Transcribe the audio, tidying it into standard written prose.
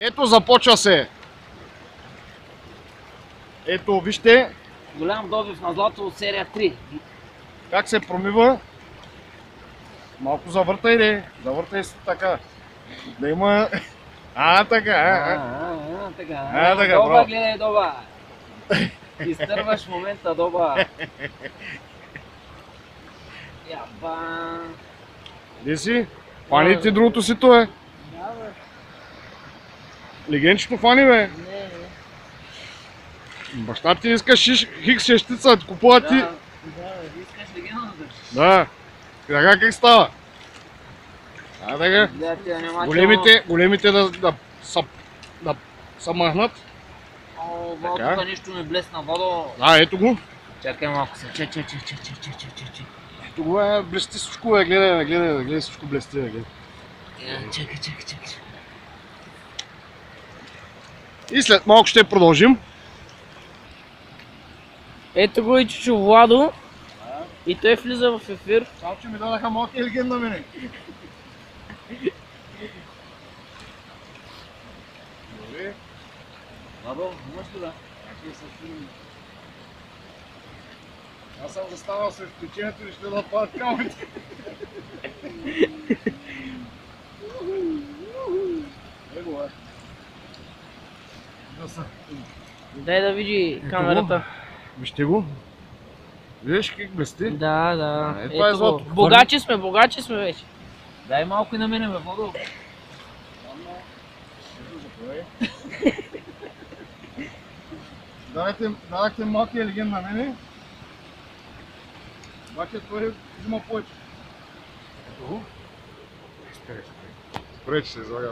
Ето, започва се. Ето, вижте Голям добив на злато от серия 3. как се промива. Малко завъртай ли? Завъртай се така. Да има... така. Така. Така, Доба, браво. гледай, Доба. Изтърваш момента, Доба. Яба. Де си? Фани ти другото сито, е. Да, бе. Легенчето фани, бе. Не. Баща ти иска хикс шещица, купува ти. Да, бе, искаш легендата. Да. Така как става? Така. Гледай, тия внимателно. Големите да са махнат. О, Така. Вал, тук нищо ми блесна, Вало. Ето го. Чакай малко се. Че. Ето го, блести всичко, бе. Гледай, всичко блести, бе. Гледай. Чакай. И след малко ще продължим. Ето го и чучо Владо. И той влиза в ефир. Само, че ми дадаха малки леген на мене. Добре. Владо, имаш ли да? Аз съм застанал с течението и ще да падат камъните. Его, Дай да види камерата. Вижте го. Виждаш как блести? Да. Това е злато. Богачи сме вече. Дай малко и на мене, бе, Владо. Дадахте малкия леген на мене. Обаче той взима повече. Ето го. Спре, че се излага.